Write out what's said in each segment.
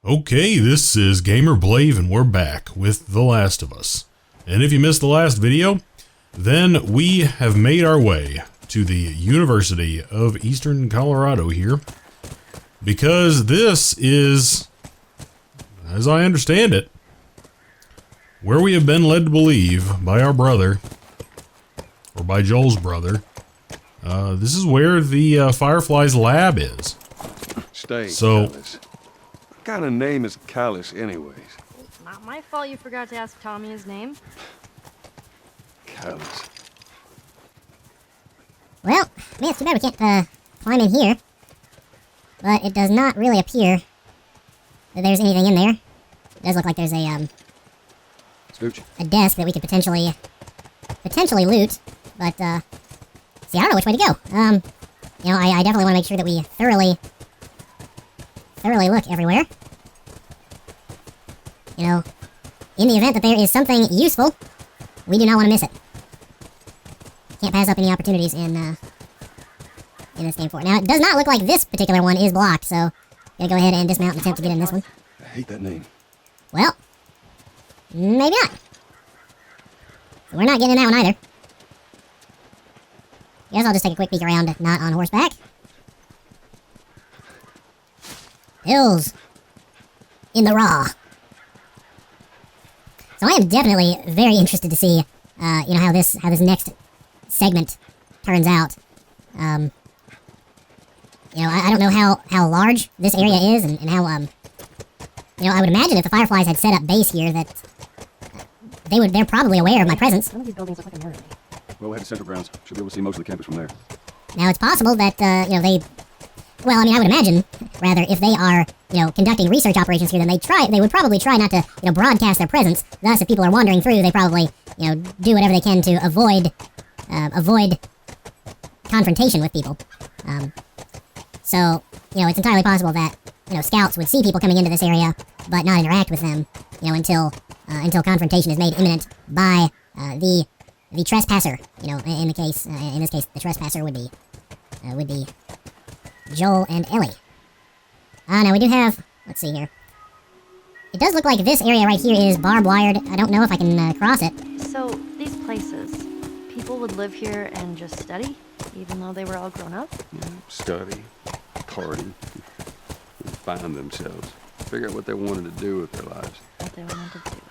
Okay, this is GamerBlave and we're back with The Last of Us. And if you missed the last video, then we have made our way to the University of Eastern Colorado here, because this is, as I understand it, where we have been led to believe by our brother, or by Joel's brother, this is where the Firefly's lab is. Stay, so, Callus. What kind of name is Callus anyways? It's not my fault you forgot to ask Tommy his name. Callus. Well, man, it's too bad we can't climb in here. But it does not really appear that there's anything in there. It does look like there's a desk that we could potentially loot. But see, I don't know which way to go. You know, I definitely want to make sure that we thoroughly look everywhere. You know, in the event that there is something useful, we do not want to miss it. Can't pass up any opportunities in this game for it. Now, it does not look like this particular one is blocked, so gotta go ahead and dismount and attempt to get in this one. I hate that name. Well, maybe not. So we're not getting in that one either. Guess I'll just take a quick peek around, not on horseback. Hills in the raw. So I am definitely very interested to see, you know, how this next segment turns out. You know, I don't know how large this area is, and how, you know, I would imagine if the Fireflies had set up base here that they're probably aware of my presence. Some of these buildings look like a nursery. Well, we head to Central Grounds. Should be able to see most of the campus from there. Now, it's possible that, you know, well, I mean, I would imagine, rather, if they are, you know, conducting research operations here, then they would probably try not to, you know, broadcast their presence. Thus, if people are wandering through, they probably, you know, do whatever they can to avoid confrontation with people. So, you know, it's entirely possible that, you know, scouts would see people coming into this area, but not interact with them, you know, until confrontation is made imminent by, the trespasser. You know, in this case, the trespasser would be Joel and Ellie. Now we do have, let's see here. It does look like this area right here is barbed wired. I don't know if I can cross it. So, these places, people would live here and just study, even though they were all grown up? Yeah, study, party, and find themselves. Figure out what they wanted to do with their lives. What they wanted to do with their lives.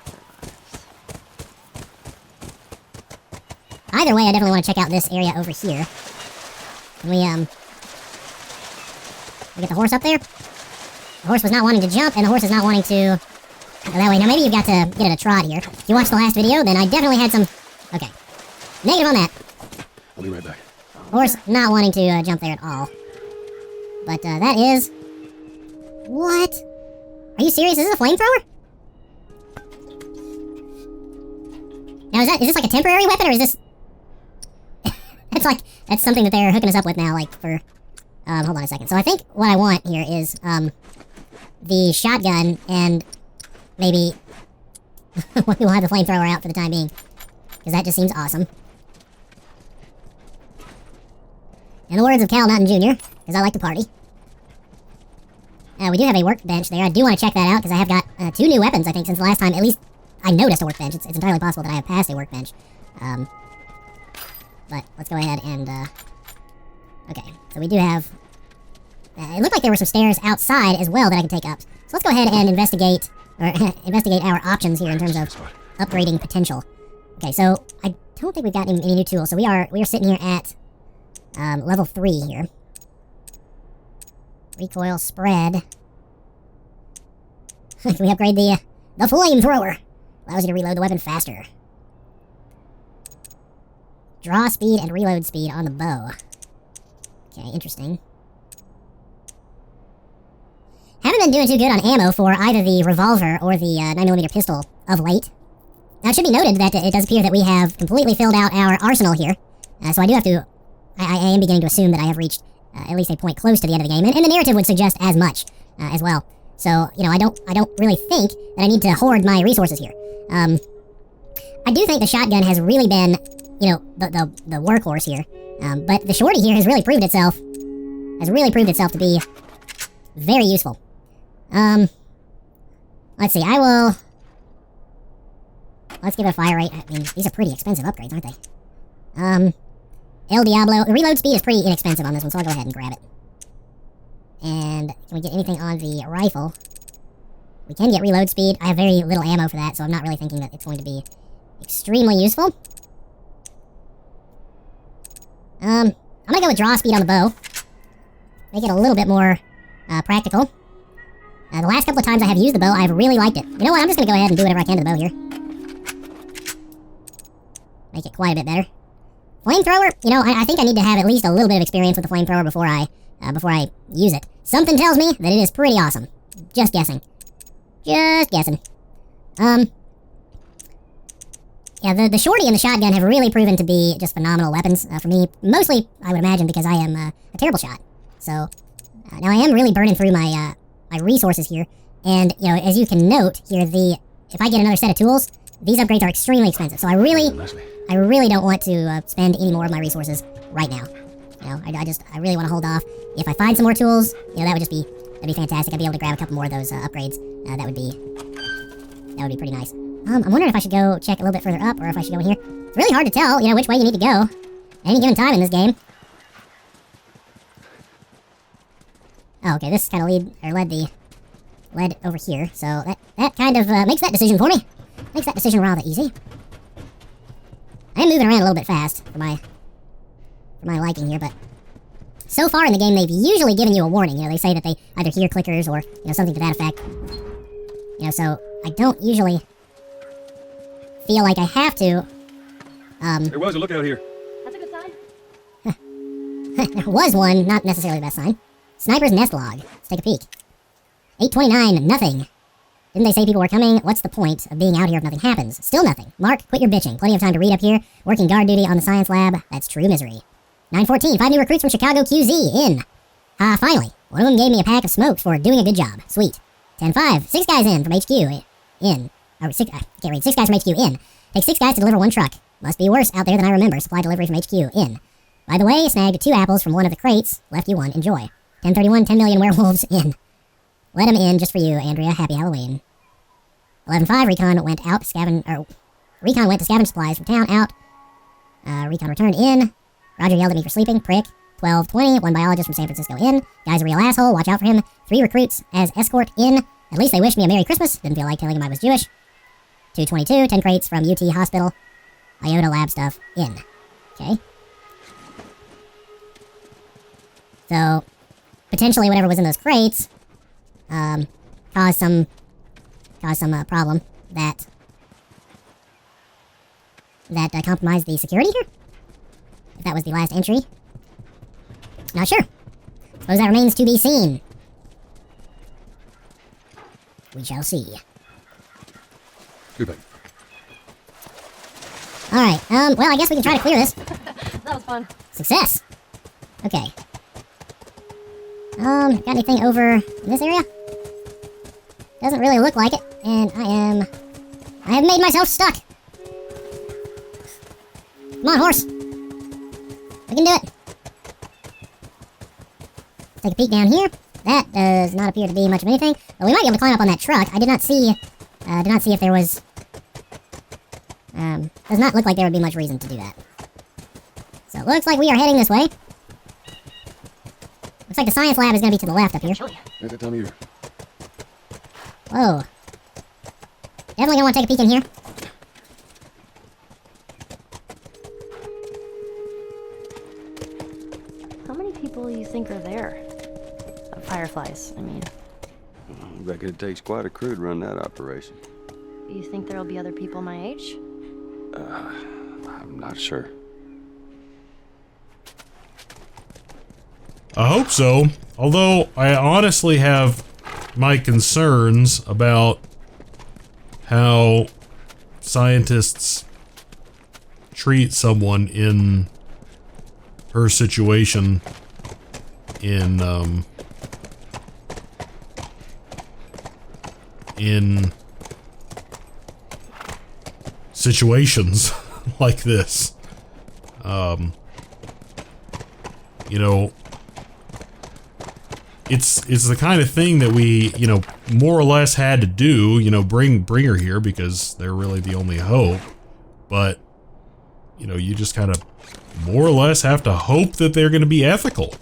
Either way, I definitely want to check out this area over here. Can we get the horse up there? The horse was not wanting to jump, and the horse is not wanting to go that way. Now, maybe you've got to get it a trot here. If you watched the last video, then I definitely had some... Okay. Negative on that. I'll be right back. Horse not wanting to jump there at all. But, that is... What? Are you serious? Is this a flamethrower? Now, is this like a temporary weapon, or is this... That's something that they're hooking us up with now, like, for... hold on a second. So I think what I want here is, the shotgun, and maybe we'll have the flamethrower out for the time being, because that just seems awesome. In the words of Cal Naughton Jr., because I like to party. We do have a workbench there. I do want to check that out, because I have got 2 new weapons, I think, since the last time. At least I noticed a workbench. It's entirely possible that I have passed a workbench. But let's go ahead and, okay, so we do have... it looked like there were some stairs outside as well that I could take up. So let's go ahead and investigate our options here in terms of upgrading potential. Okay, so I don't think we've got any new tools. So we are sitting here at level 3 here. Recoil spread. Can we upgrade the flamethrower? Allows you to reload the weapon faster. Draw speed and reload speed on the bow. Okay, interesting. Haven't been doing too good on ammo for either the revolver or the 9mm pistol of late. Now, it should be noted that it does appear that we have completely filled out our arsenal here. So I do have to... I am beginning to assume that I have reached at least a point close to the end of the game. And the narrative would suggest as much as well. So, you know, I don't really think that I need to hoard my resources here. I do think the shotgun has really been, you know, the workhorse here. But the shorty here has really proved itself to be very useful. Let's see, I will... Let's give it a fire rate. I mean, these are pretty expensive upgrades, aren't they? El Diablo. The reload speed is pretty inexpensive on this one, so I'll go ahead and grab it. And can we get anything on the rifle? We can get reload speed. I have very little ammo for that, so I'm not really thinking that it's going to be extremely useful. I'm gonna go with draw speed on the bow. Make it a little bit more practical. The last couple of times I have used the bow, I've really liked it. You know what? I'm just gonna go ahead and do whatever I can to the bow here. Make it quite a bit better. Flamethrower, you know, I think I need to have at least a little bit of experience with the flamethrower before I use it. Something tells me that it is pretty awesome. Just guessing. Just guessing. Yeah, the shorty and the shotgun have really proven to be just phenomenal weapons for me. Mostly, I would imagine, because I am a terrible shot. So, now I am really burning through my my resources here. And, you know, as you can note here, if I get another set of tools, these upgrades are extremely expensive. So I really don't want to spend any more of my resources right now. You know, I really want to hold off. If I find some more tools, you know, that'd be fantastic. I'd be able to grab a couple more of those upgrades. That would be pretty nice. I'm wondering if I should go check a little bit further up, or if I should go in here. It's really hard to tell, you know, which way you need to go at any given time in this game. Oh, okay, this kind of led over here, so that kind of makes that decision for me. Makes that decision rather easy. I am moving around a little bit fast for my liking here, but so far in the game they've usually given you a warning. You know, they say that they either hear clickers or, you know, something to that effect. You know, so I don't usually feel like I have to. There was a lookout here. That's a good sign. There was one, not necessarily the best sign. Sniper's nest log. Let's take a peek. 8:29, nothing. Didn't they say people were coming? What's the point of being out here if nothing happens? Still nothing. Mark, quit your bitching. Plenty of time to read up here. Working guard duty on the science lab. That's true misery. 9:14, 5 new recruits from Chicago QZ in. Finally. One of them gave me a pack of smokes for doing a good job. Sweet. 10:5, 6 guys in from HQ in. I can't read. 6 guys from HQ in. Takes 6 guys to deliver 1 truck. Must be worse out there than I remember. Supply delivery from HQ in. By the way, snagged 2 apples from one of the crates. Left you 1. Enjoy. 10:31, 10 million werewolves in. Let them in just for you, Andrea. Happy Halloween. 11:5, recon went out to recon went to scavenge supplies from town out. Recon returned in. Roger yelled at me for sleeping. Prick. 12:20, 1 biologist from San Francisco in. Guy's a real asshole. Watch out for him. 3 recruits as escort in. At least they wished me a Merry Christmas. Didn't feel like telling him I was Jewish. 2:22, 10 crates from UT Hospital. IOTA lab stuff in. Okay. So, potentially whatever was in those crates caused some problem that compromised the security here. If that was the last entry, not sure. Suppose that remains to be seen. We shall see. Goodbye. All right. Well, I guess we can try to clear this. That was fun. Success. Okay. Got anything over in this area? Doesn't really look like it, and I have made myself stuck. Come on, horse. I can do it. Take a peek down here. That does not appear to be much of anything, but we might be able to climb up on that truck. I did not see if there was. Does not look like there would be much reason to do that. So it looks like we are heading this way. Looks like the science lab is going to be to the left up here. At that time of year. Whoa. Definitely gonna want to take a peek in here. How many people do you think are there? Fireflies, I mean. I reckon it takes quite a crew to run that operation. Do you think there'll be other people my age? I'm not sure. I hope so. Although I honestly have my concerns about how scientists treat someone in her situation in situations like this. You know, it's the kind of thing that we more or less had to do, you know, bring her here because they're really the only hope. But, you know, you just kind of more or less have to hope that they're going to be ethical.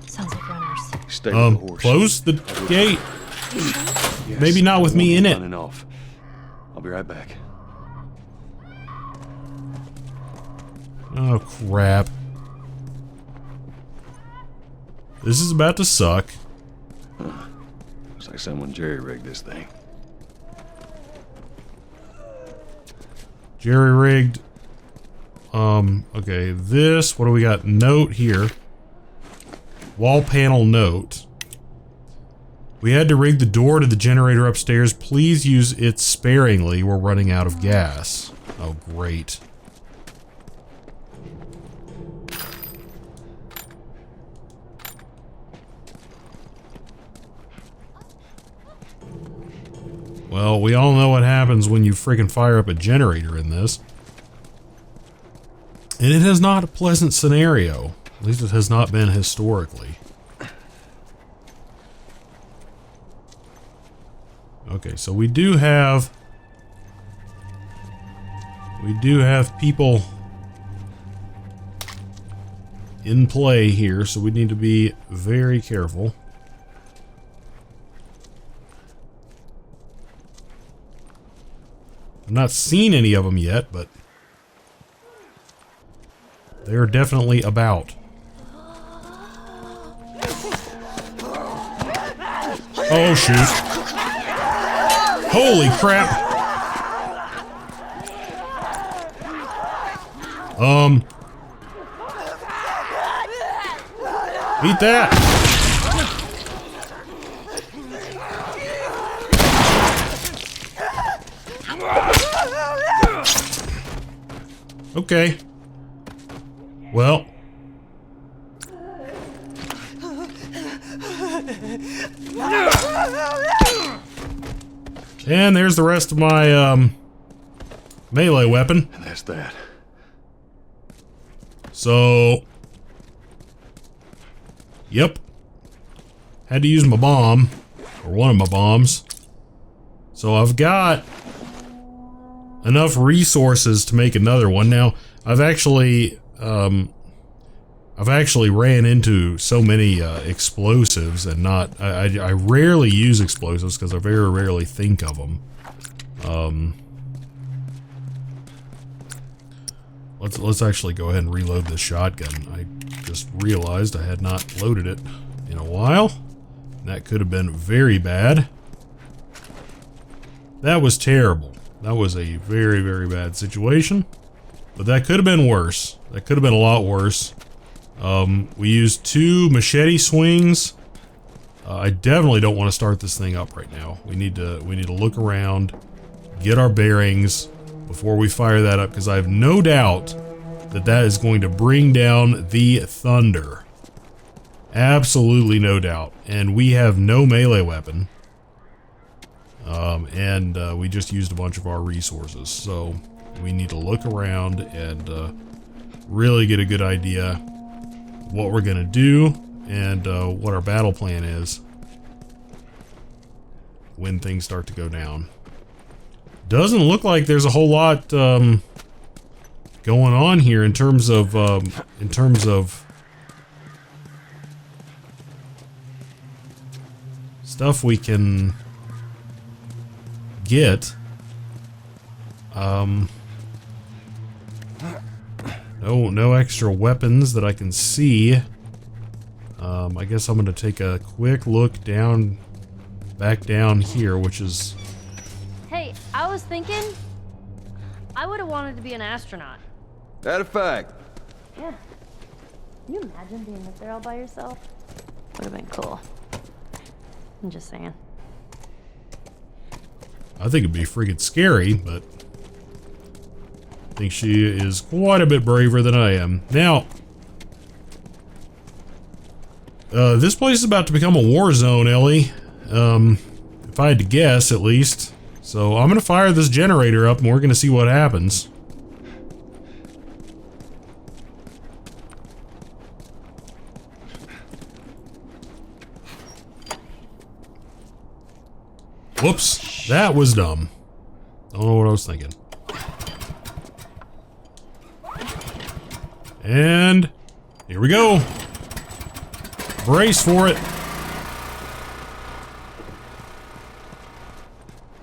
Sounds like runners. Stay with the horse. Close the gate. Yes, Maybe not with me in it. Running off. I'll be right back. Oh, crap. This is about to suck. Looks like someone jerry-rigged this thing. Jerry-rigged. Okay, this, what do we got? Note here. Wall panel note. We had to rig the door to the generator upstairs. Please use it sparingly. We're running out of gas. Oh, great. Well, we all know what happens when you freaking fire up a generator in this. And it is not a pleasant scenario. At least it has not been historically. Okay, so we do have people in play here, so we need to be very careful. I've not seen any of them yet, but they're definitely about. Oh, shoot. Holy crap. Eat that. Okay. Well. And there's the rest of my melee weapon. And that's that. So, yep. Had to use my bomb, or one of my bombs. So I've got enough resources to make another one. Now, I've actually ran into so many explosives, and I rarely use explosives because I very rarely think of them. Let's actually go ahead and reload this shotgun. I just realized I had not loaded it in a while. That could have been very bad. That was terrible. That was a very, very bad situation. But that could have been worse. That could have been a lot worse. We used 2 machete swings. I definitely don't want to start this thing up right now. We need to look around, get our bearings before we fire that up, because I have no doubt that that is going to bring down the thunder. Absolutely no doubt. And we have no melee weapon. And we just used a bunch of our resources. So we need to look around and really get a good idea what we're gonna do and what our battle plan is when things start to go down. Doesn't look like there's a whole lot going on here in terms of stuff we can get. No extra weapons that I can see. I guess I'm gonna take a quick look back down here, which is... Hey, I was thinking, I would have wanted to be an astronaut. That a fact. Yeah. Can you imagine being up there all by yourself? Would have been cool. I'm just saying. I think it'd be freaking scary, but I think she is quite a bit braver than I am. Now, this place is about to become a war zone, Ellie. If I had to guess, at least. So I'm gonna fire this generator up and we're gonna see what happens. Whoops, that was dumb. Don't know what I was thinking. And here we go. Brace for it.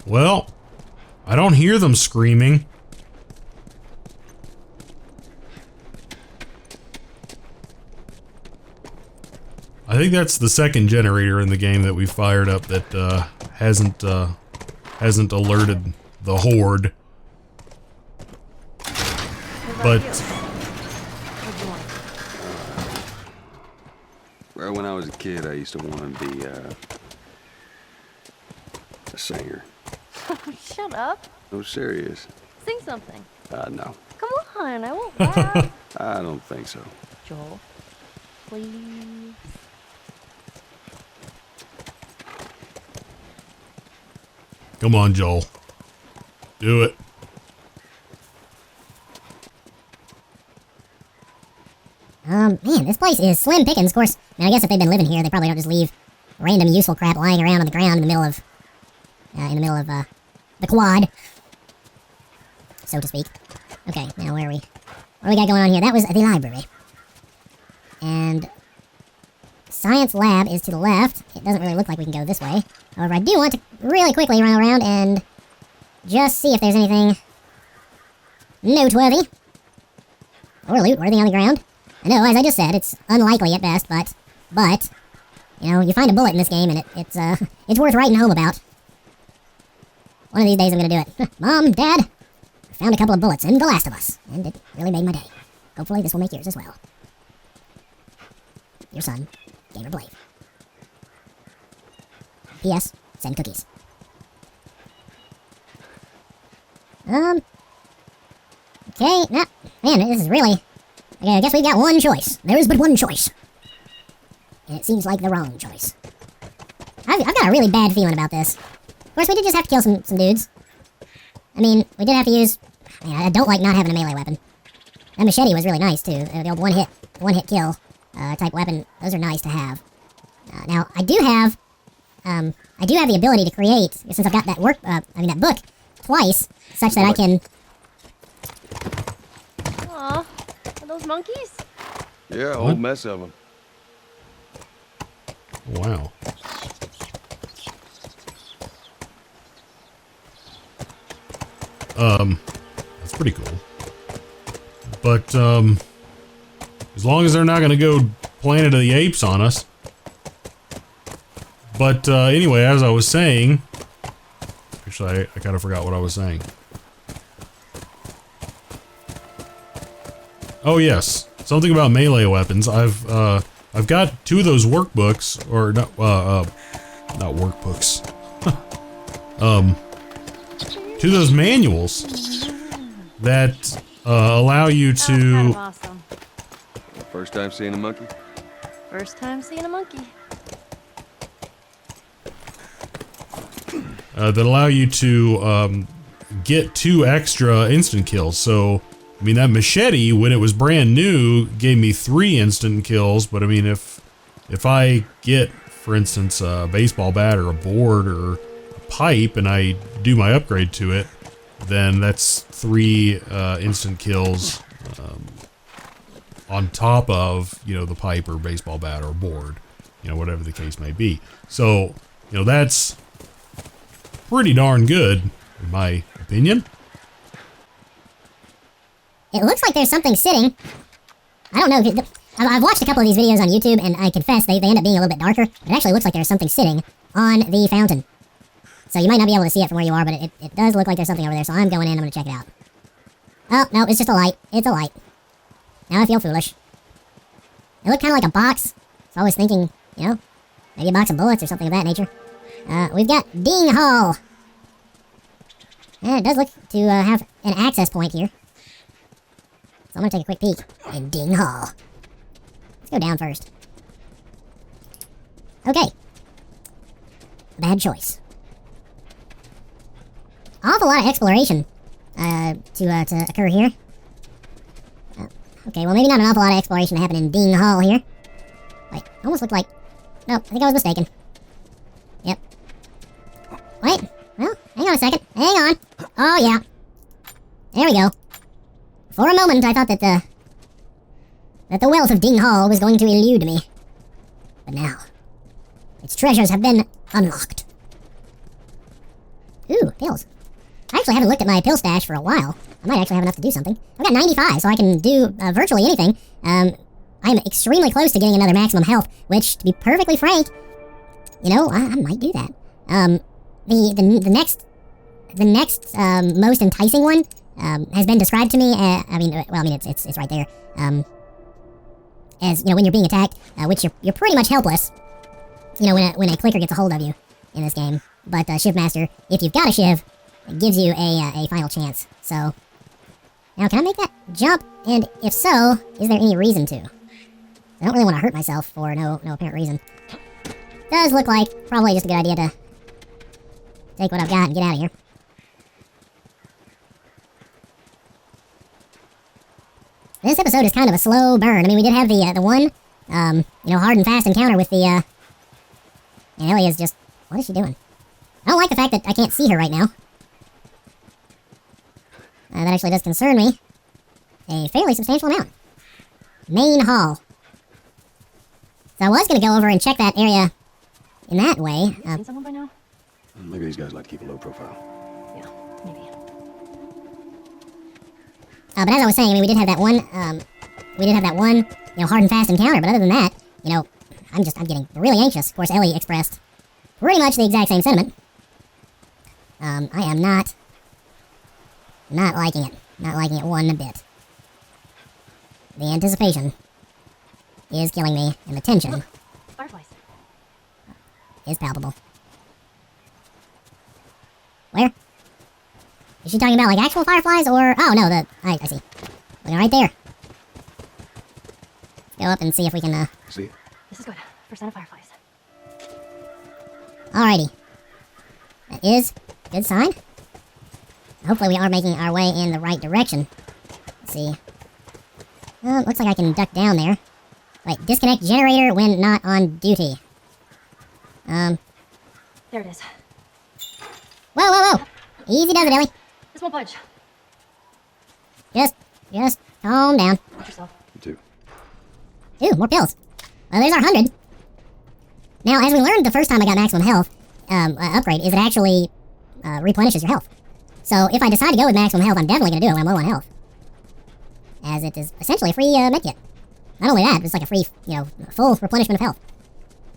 Well, I don't hear them screaming. I think that's the second generator in the game that we fired up that hasn't alerted the horde. But Right when I was a kid, I used to want to be a singer. Shut up. No, serious. Sing something. No. Come on, I won't laugh. I don't think so. Joel, please. come on, Joel. Do it. Man, this place is slim pickings. Of course, I mean, I guess if they've been living here, they probably don't just leave random useful crap lying around on the ground in the middle of, the quad, so to speak. Okay, now where are we? What do we got going on here? That was the library. And science lab is to the left. It doesn't really look like we can go this way. However, I do want to really quickly run around and just see if there's anything noteworthy or loot-worthy on the ground. I know, as I just said, it's unlikely at best, but, you know, you find a bullet in this game and it's worth writing home about. One of these days I'm gonna do it. Mom, Dad, I found a couple of bullets in The Last of Us, and it really made my day. Hopefully this will make yours as well. Your son, GamerBlave. P.S. Send cookies. Okay, nah, man, this is really... Okay, I guess we've got one choice. There is but one choice. And it seems like the wrong choice. I've got a really bad feeling about this. Of course, we did just have to kill some dudes. I mean, we did have to use... I don't like not having a melee weapon. That machete was really nice, too. The old one-hit kill type weapon. Those are nice to have. Now, I do have the ability to create, since I've got that that book twice, such that I can... Aw, are those monkeys? Yeah, a whole mess of them. Wow. That's pretty cool. But, as long as they're not gonna go Planet of the Apes on us. But, anyway, as I was saying... Actually, I kind of forgot what I was saying. Oh, yes. Something about melee weapons. I've got two of those workbooks, or not workbooks. Two of those manuals that allow you to... That's kind of awesome. First time seeing a monkey? First time seeing a monkey. That allow you to get 2 extra instant kills. So, I mean, that machete, when it was brand new, gave me 3 instant kills. But I mean, if I get, for instance, a baseball bat or a board or a pipe, and I do my upgrade to it, then that's 3 instant kills on top of, you know, the pipe or baseball bat or board, you know, whatever the case may be. So, you know, that's pretty darn good, in my opinion. It looks like there's something sitting. I don't know. I've watched a couple of these videos on YouTube, and I confess they end up being a little bit darker. It actually looks like there's something sitting on the fountain. So you might not be able to see it from where you are, but it does look like there's something over there, so I'm going in, I'm going to check it out. Oh, no, it's just a light. It's a light. Now I feel foolish. It looked kind of like a box, so I was thinking, you know, maybe a box of bullets or something of that nature. We've got Ding Hall. Yeah, it does look to have an access point here. So I'm going to take a quick peek in Ding Hall. Let's go down first. Okay. Bad choice. Awful lot of exploration to occur here. Okay, well maybe not an awful lot of exploration to happen in Ding Hall here. Wait, almost looked like... No, I think I was mistaken. Yep. Wait. on a second. Hang on. Oh, yeah. There we go. For a moment, I thought that the wealth of Ding Hall was going to elude me. But now, its treasures have been unlocked. Ooh, pills. I actually haven't looked at my pill stash for a while. I might actually have enough to do something. I've got 95, so I can do virtually anything. I'm extremely close to getting another maximum health, which, to be perfectly frank, you know, I might do that. The next most enticing one has been described to me. It's right there. As you know, when you're being attacked, which you're pretty much helpless. You know, when a clicker gets a hold of you in this game. But Shivmaster, if you've got a shiv, it gives you a final chance. So now, can I make that jump? And if so, is there any reason to? I don't really want to hurt myself for no apparent reason. Does look like probably just a good idea to take what I've got and get out of here. This episode is kind of a slow burn. I mean, we did have the one, you know, hard and fast encounter with the, and Ellie is just, what is she doing? I don't like the fact that I can't see her right now. That actually does concern me a fairly substantial amount. Main hall. So I was going to go over and check that area in that way. Seen someone by now? Maybe these guys like to keep a low profile. Yeah, maybe. But as I was saying, I mean, we did have that one, you know, hard and fast encounter. But other than that, you know, I'm getting really anxious. Of course, Ellie expressed pretty much the exact same sentiment. I am not liking it. Not liking it one bit. The anticipation is killing me, and the tension Look, fireflies. is palpable. Where? Is she talking about, like, actual fireflies, or... Oh, no, I see. Looking right there. Let's go up and see if we can, See it? This is good. First sign of fireflies. Alrighty. That is a good sign. Hopefully we are making our way in the right direction. Let's see. Looks like I can duck down there. Wait, disconnect generator when not on duty. There it is. Whoa! Easy does it, Ellie. This won't budge. Just calm down. Watch yourself. You too. Ooh, more pills. Well, there's our 100. Now, as we learned the first time I got maximum health, upgrade, is it actually replenishes your health. So if I decide to go with maximum health, I'm definitely going to do it when I'm low on health. As it is essentially a free medkit. Not only that, but it's like a free, you know, full replenishment of health.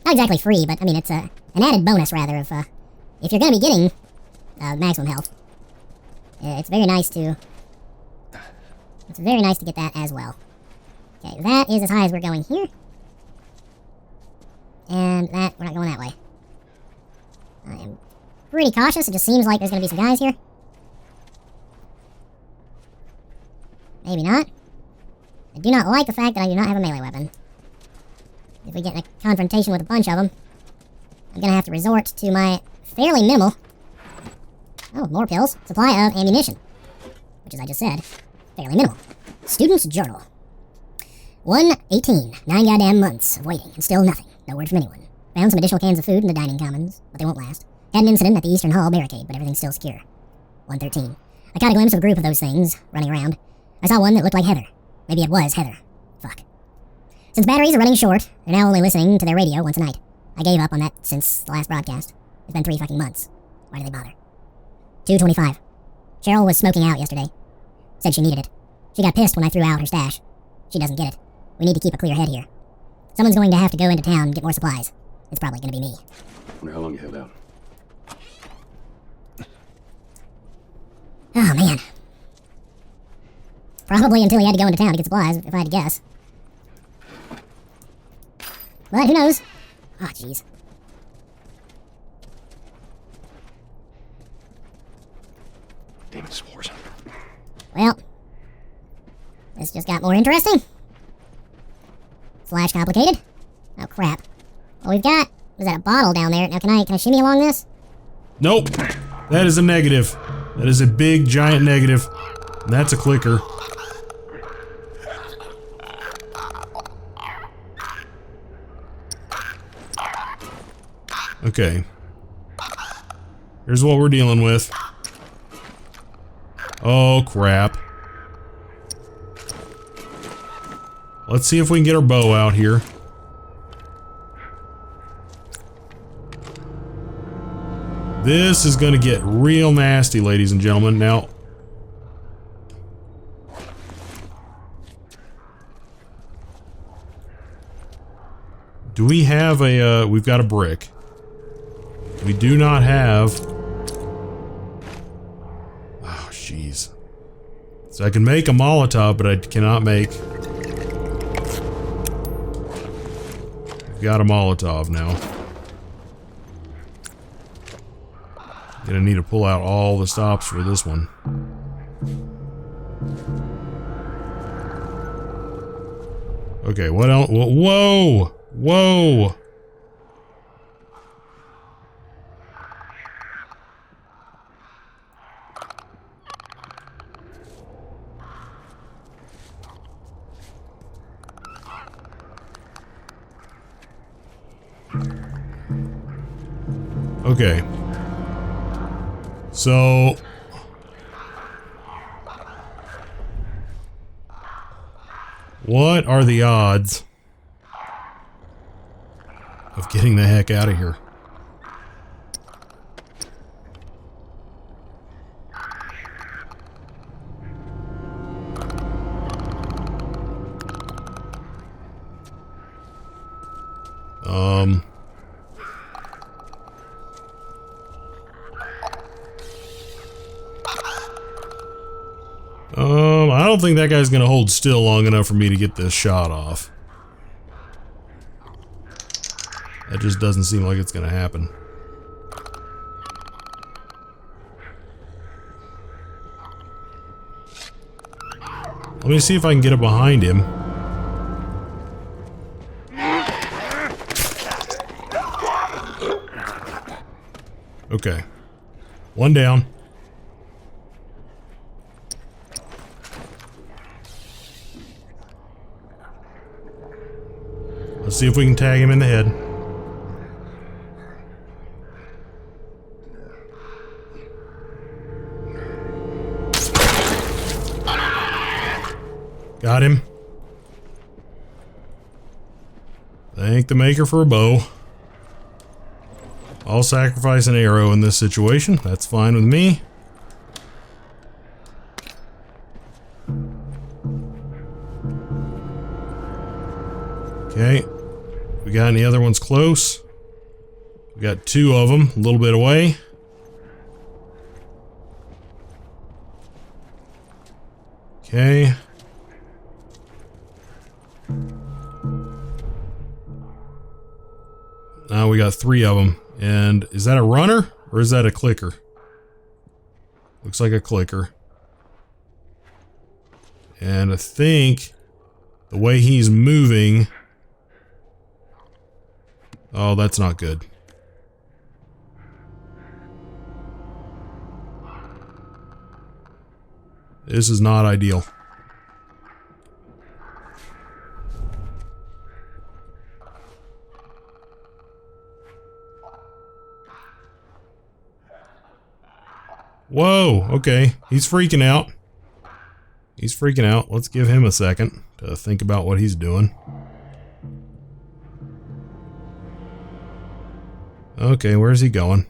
Not exactly free, but I mean, it's an added bonus, rather, of if you're going to be getting maximum health. It's very nice to get that as well. Okay, that is as high as we're going here. And that, we're not going that way. I am pretty cautious. It just seems like there's going to be some guys here. Maybe not. I do not like the fact that I do not have a melee weapon. If we get in a confrontation with a bunch of them, I'm going to have to resort to my fairly minimal... Oh, more pills. Supply of ammunition. Which, as I just said, fairly minimal. Student's Journal. 1/18. 9 goddamn months of waiting, and still nothing. No word from anyone. Found some additional cans of food in the dining commons, but they won't last. Had an incident at the Eastern Hall barricade, but everything's still secure. 1:13. I caught a glimpse of a group of those things running around. I saw one that looked like Heather. Maybe it was Heather. Fuck. Since batteries are running short, they're now only listening to their radio once a night. I gave up on that since the last broadcast. It's been 3 fucking months. Why do they bother? 2:25. Cheryl was smoking out yesterday. Said she needed it. She got pissed when I threw out her stash. She doesn't get it. We need to keep a clear head here. Someone's going to have to go into town and get more supplies. It's probably going to be me. Wonder how long you held out. Oh, man. Probably until he had to go into town to get supplies, if I had to guess. But who knows? Oh, jeez. Damn it, spores. Well, this just got more interesting. Slash complicated. Oh, crap. Well, we've got... Was that a bottle down there? Now, can I shimmy along this? Nope. That is a negative. That is a big, giant negative. And that's a clicker. Okay. Here's what we're dealing with. Oh, crap. Let's see if we can get our bow out here. This is going to get real nasty, ladies and gentlemen. Now, do we have a, we've got a brick. We do not have... Oh, jeez. So I can make a Molotov, but I cannot make... We've got a Molotov now. Gonna need to pull out all the stops for this one. Okay, what else? Whoa! Whoa! Okay. So... what are the odds of getting the heck out of here? I don't think that guy's gonna hold still long enough for me to get this shot off. That just doesn't seem like it's gonna happen. Let me see if I can get it behind him. Okay. One down. Let's see if we can tag him in the head. Got him. Thank the maker for a bow. I'll sacrifice an arrow in this situation. That's fine with me. Okay. We got any other ones close? We got two of them, a little bit away. Okay. Now we got three of them. And is that a runner or is that a clicker? Looks like a clicker. And I think the way he's moving... oh, that's not good. This is not ideal. Whoa, okay. He's freaking out. He's freaking out. Let's give him a second to think about what he's doing. Okay, where's he going?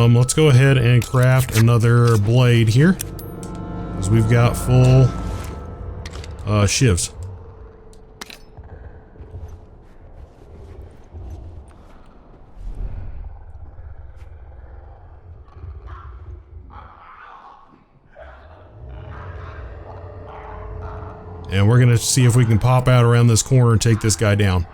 Let's go ahead and craft another blade here, because we've got full shivs. And we're gonna see if we can pop out around this corner and take this guy down.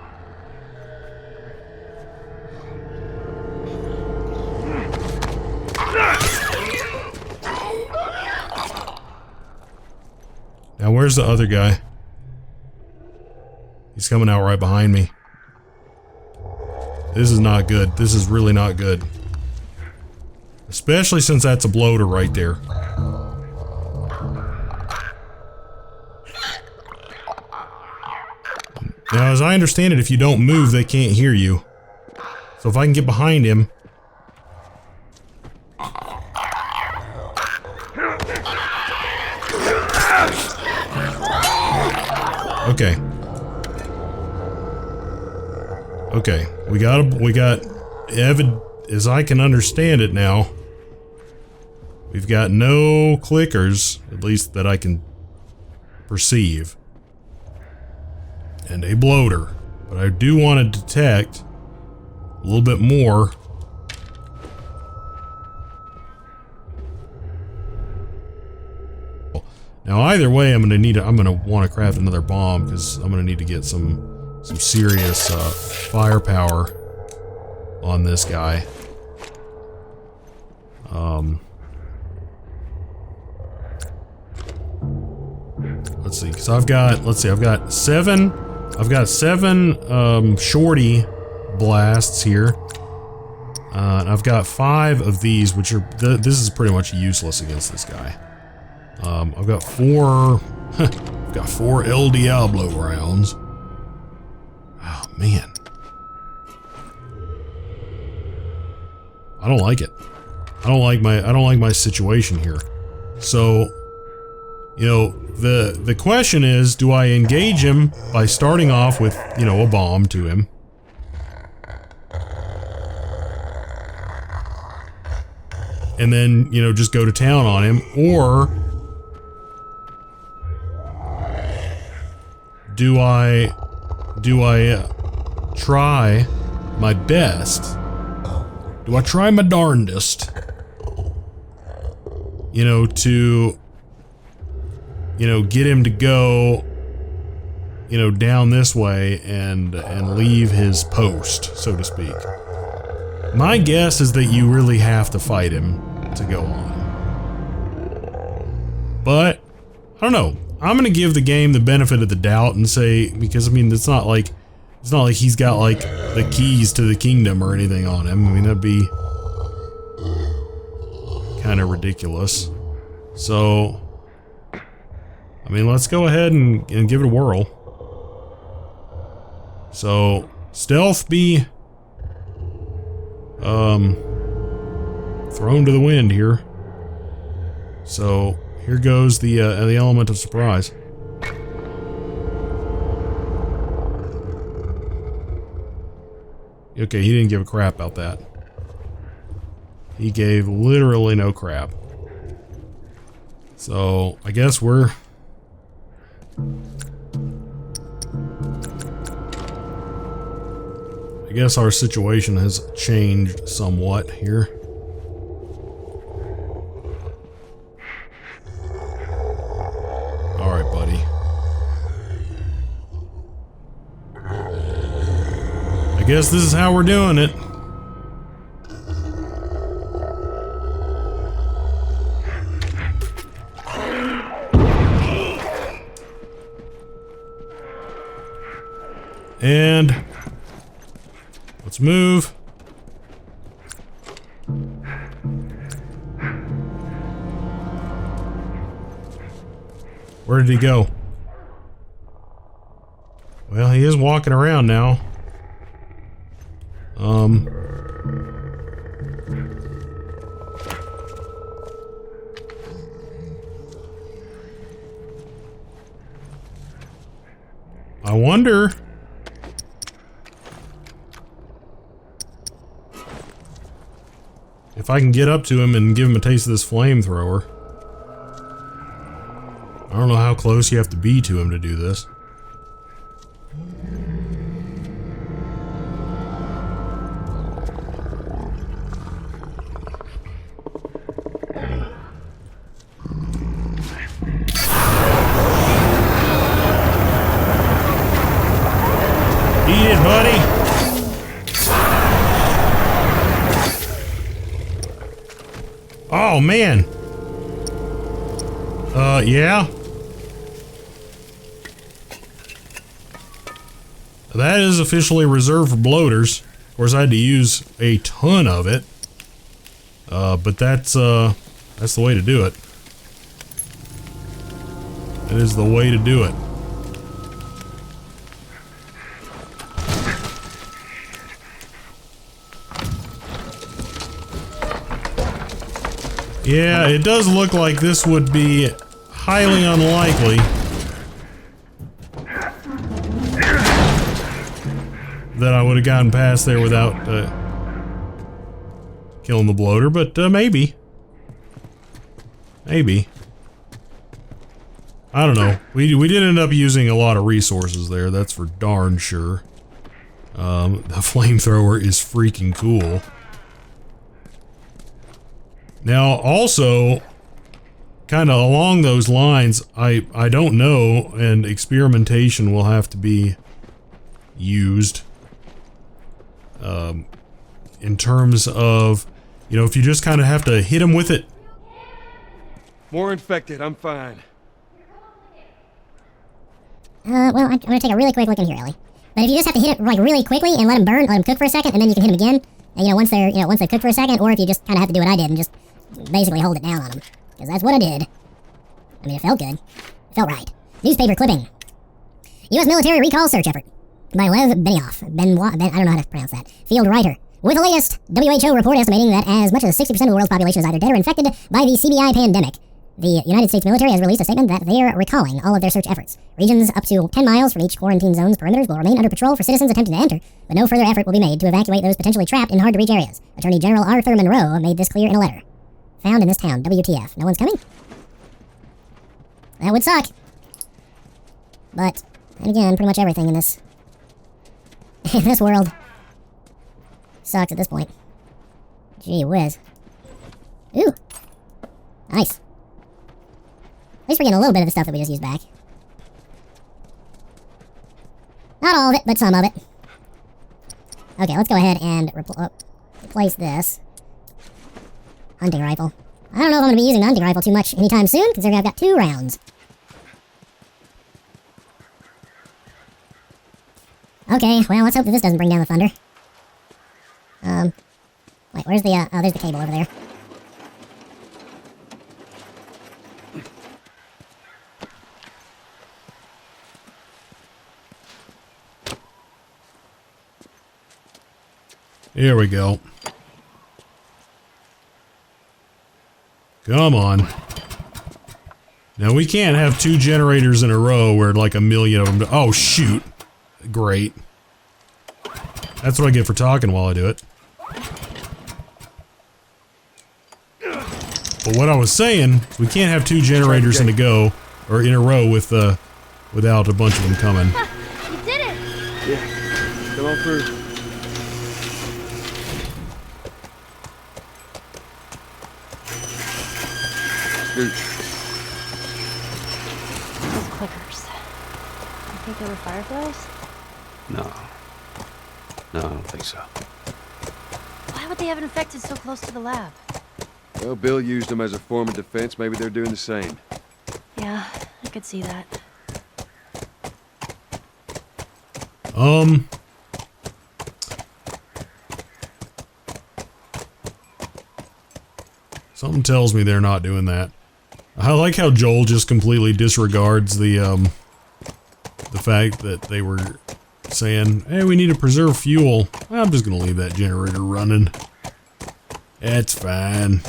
Now where's the other guy? He's coming out right behind me. This is not good. This is really not good. Especially since that's a bloater right there. Now, as I understand it, if you don't move, they can't hear you. So if I can get behind him... Okay. Okay, we got as I can understand it now, we've got no clickers, at least that I can perceive, and a bloater, but I do want to detect a little bit more. Now either way, I'm gonna want to craft another bomb, because I'm gonna need to get some serious firepower on this guy. Let's see, because I've got seven shorty blasts here. And I've got 5 of these, which are this is pretty much useless against this guy. I've got 4 I've got 4 El Diablo rounds. Oh man, I don't like it. I don't like my situation here. So, you know, the question is, do I engage him by starting off with, you know, a bomb to him? And then, you know, just go to town on him, or do I try my best? Do I try my darndest, you know, to, you know, get him to go, you know, down this way and leave his post, so to speak? My guess is that you really have to fight him to go on. But I don't know. I'm gonna give the game the benefit of the doubt and say, because I mean, it's not like he's got like the keys to the kingdom or anything on him. I mean, that'd be kind of ridiculous. So, I mean, let's go ahead and give it a whirl. So, stealth be thrown to the wind here. So here goes the element of surprise. Okay, he didn't give a crap about that. He gave literally no crap. So I guess our situation has changed somewhat here. All right, buddy. I guess this is how we're doing it. And let's move. Where did he go? Well, he is walking around now. I wonder if I can get up to him and give him a taste of this flamethrower. I don't know how close you have to be to him to do this. Eat it, buddy! Oh, man! Yeah? That is officially reserved for bloaters. Of course, I had to use a ton of it. But that's the way to do it. That is the way to do it. Yeah, it does look like this would be highly unlikely that I would have gotten past there without killing the bloater, but maybe. Maybe. I don't know. We did end up using a lot of resources there, that's for darn sure. The flamethrower is freaking cool. Now, also, kind of along those lines, I don't know, and experimentation will have to be used. In terms of, you know, if you just kind of have to hit them with it. More infected, I'm fine. Well, I'm gonna take a really quick look in here, Ellie. But if you just have to hit it, like, really quickly and let them burn, let them cook for a second, and then you can hit them again, and, you know, once they've cooked for a second, or if you just kind of have to do what I did and just basically hold it down on them. Because that's what I did. I mean, it felt good. It felt right. Newspaper clipping. U.S. military recall search effort. By Lev Benioff. I don't know how to pronounce that. Field writer. With the latest WHO report estimating that as much as 60% of the world's population is either dead or infected by the CBI pandemic, the United States military has released a statement that they're recalling all of their search efforts. Regions up to 10 miles from each quarantine zone's perimeters will remain under patrol for citizens attempting to enter, but no further effort will be made to evacuate those potentially trapped in hard-to-reach areas. Attorney General Arthur Monroe made this clear in a letter. Found in this town. WTF. No one's coming? That would suck. But, then again, pretty much everything in this world sucks at this point. Gee whiz. Ooh. Nice. At least we're getting a little bit of the stuff that we just used back. Not all of it, but some of it. Okay, let's go ahead and replace this hunting rifle. I don't know if I'm going to be using the hunting rifle too much anytime soon, considering I've got 2 rounds. Okay, well, let's hope that this doesn't bring down the thunder. Wait, where's the, oh, there's the cable over there. Here we go. Come on. Now, we can't have 2 generators in a row where like a million of them oh, shoot. Great. That's what I get for talking while I do it. But what I was saying, we can't have 2 generators in a go, or in a row with, without a bunch of them coming. You did it! Yeah, come on through. Scoot. Those clickers. You think they were fireflies? No. No, I don't think so. Why would they have infected so close to the lab? Well, Bill used them as a form of defense. Maybe they're doing the same. Yeah, I could see that. Something tells me they're not doing that. I like how Joel just completely disregards the fact that they were saying, hey, we need to preserve fuel. I'm just gonna leave that generator running. It's fine.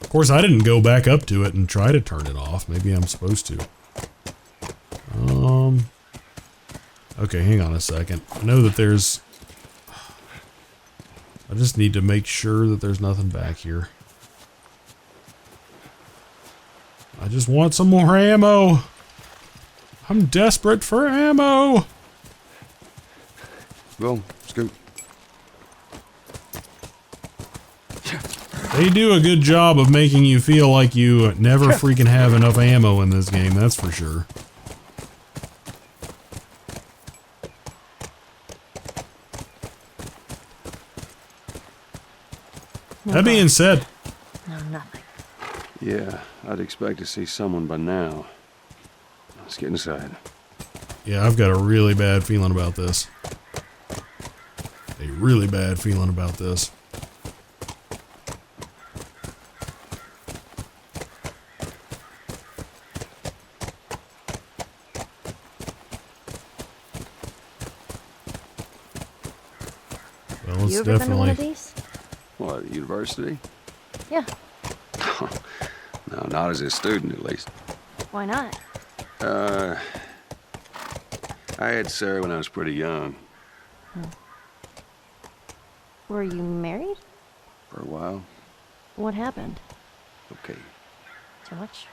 Of course, I didn't go back up to it and try to turn it off. Maybe I'm supposed to. Okay, hang on a second. I know that there's... I just need to make sure that there's nothing back here. I just want some more ammo. I'm desperate for ammo. Well, scoot. They do a good job of making you feel like you never freaking have enough ammo in this game, that's for sure. No That being said, No, nothing. Yeah, I'd expect to see someone by now. Let's get inside. yeah, I've got a really bad feeling about this. A really bad feeling about this. Well, You it's ever been to one of definitely... these? What, university? Yeah. No, not as a student, at least. Why not? I had Sarah when I was pretty young. Were you married? For a while. What happened? Okay, Too much?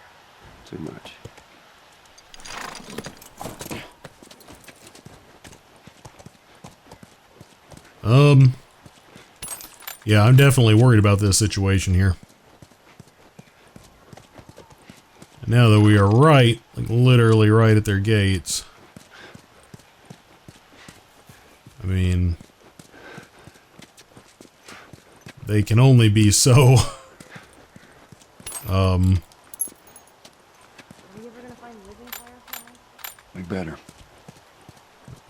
too much. Yeah, I'm definitely worried about this situation here. Now that we are right, like literally right at their gates. I mean, they can only be so, Are we ever gonna find living fireflies? We better.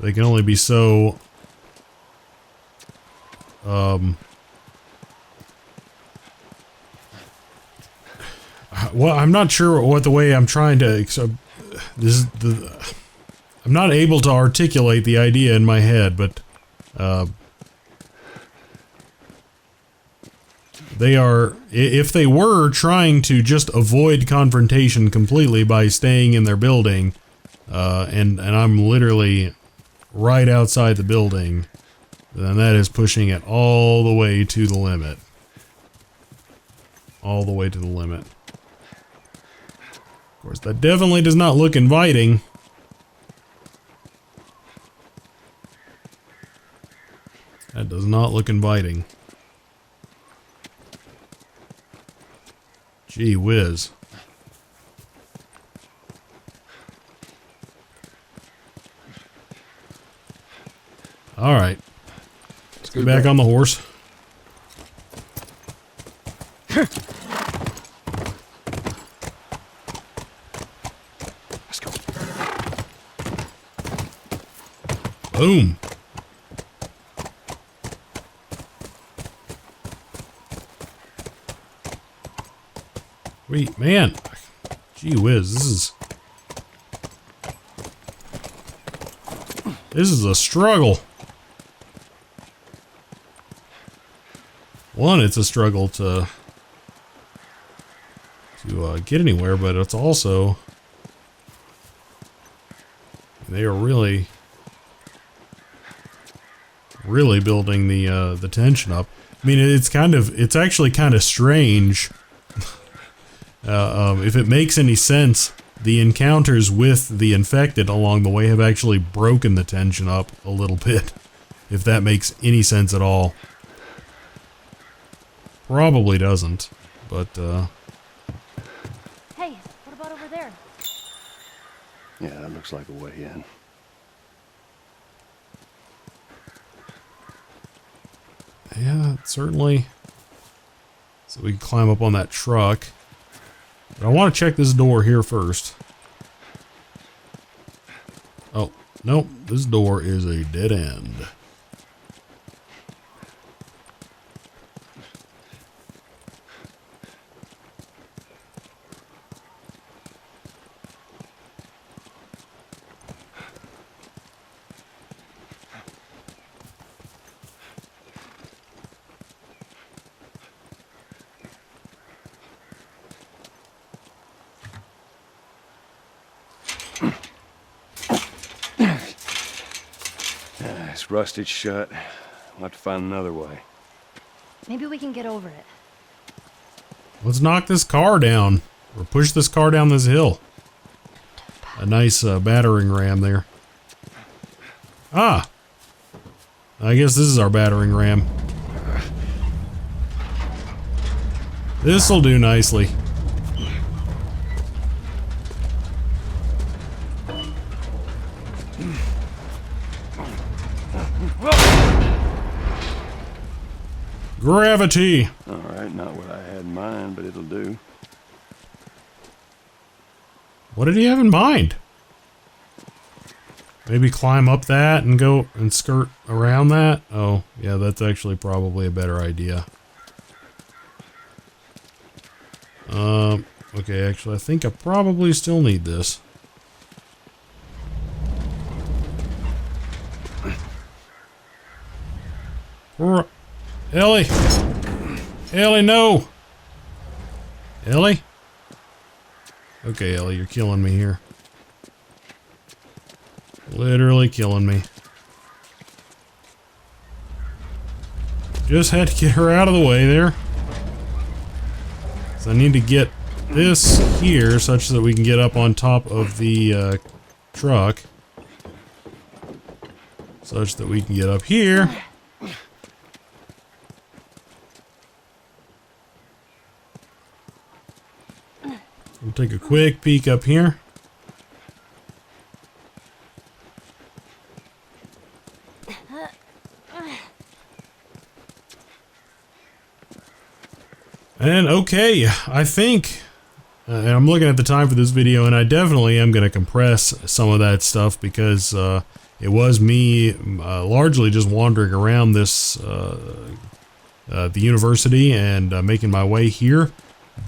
they can only be so, well, I'm not sure what the way I'm trying to, I'm not able to articulate the idea in my head, but, they are, if they were trying to just avoid confrontation completely by staying in their building, and I'm literally right outside the building, then that is pushing it all the way to the limit. All the way to the limit. Of course, that definitely does not look inviting. That does not look inviting. Gee whiz. Alright. Let's get back on the horse. Let's go. Boom. Wait, man. Gee whiz, this is a struggle. One, it's a struggle to get anywhere, but it's also, they are really building the tension up. I mean, it's actually kind of strange. If it makes any sense, the encounters with the infected along the way have actually broken the tension up a little bit. If that makes any sense at all. Probably doesn't, but, Hey, what about over there? Yeah, that looks like a way in. yeah, certainly. So we can climb up on that truck. But I want to check this door here first. Oh, nope, this door is a dead end. It's rusted shut. We'll have to find another way. Maybe we can get over it. Let's knock this car down. Or push this car down this hill. A nice battering ram there. Ah! I guess this is our battering ram. This'll do nicely. Gravity! Alright, not what I had in mind, but it'll do. What did he have in mind? Maybe climb up that and go and skirt around that? Oh, yeah, that's actually probably a better idea. Okay, actually, I think I probably still need this. Ellie! Ellie, no! Ellie? Okay, Ellie, you're killing me here. Literally killing me. Just had to get her out of the way there. So I need to get this here such that we can get up on top of the truck. Such that we can get up here. We'll take a quick peek up here. And okay, I think, and I'm looking at the time for this video, and I definitely am going to compress some of that stuff because it was me largely just wandering around this, the university and making my way here.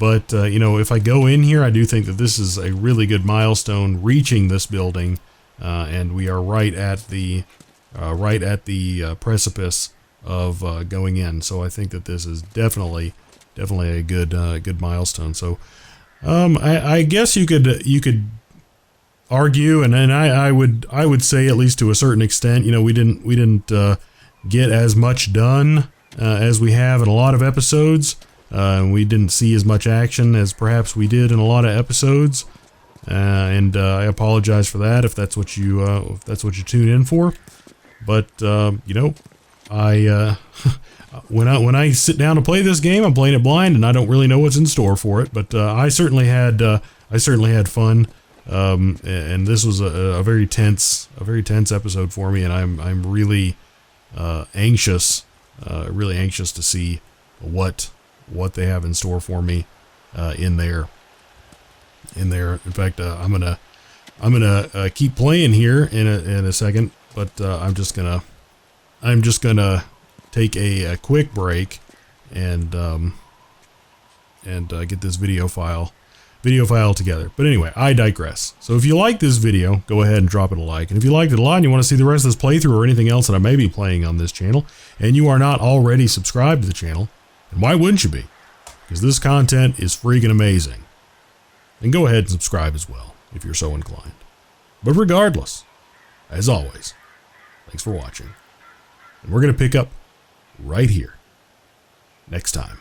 But, you know, if I go in here, I do think that this is a really good milestone reaching this building, and we are right at the precipice of going in. So I think that this is definitely a good milestone. So, I guess you could argue, and I would say at least to a certain extent, you know, we didn't get as much done as we have in a lot of episodes. We didn't see as much action as perhaps we did in a lot of episodes, and I apologize for that if that's what you tune in for. But you know, when I sit down to play this game, I'm playing it blind, and I don't really know what's in store for it. But I certainly had fun, and this was a very tense episode for me, and I'm really anxious to see what they have in store for me in there. In fact, I'm gonna keep playing here in a second, but I'm just gonna take a quick break and get this video file together. But anyway, I digress. So if you like this video, go ahead and drop it a like. And if you liked it a lot and you want to see the rest of this playthrough or anything else that I may be playing on this channel, and you are not already subscribed to the channel, and why wouldn't you be? Because this content is freaking amazing. And go ahead and subscribe as well, if you're so inclined. But regardless, as always, thanks for watching. And we're going to pick up right here next time.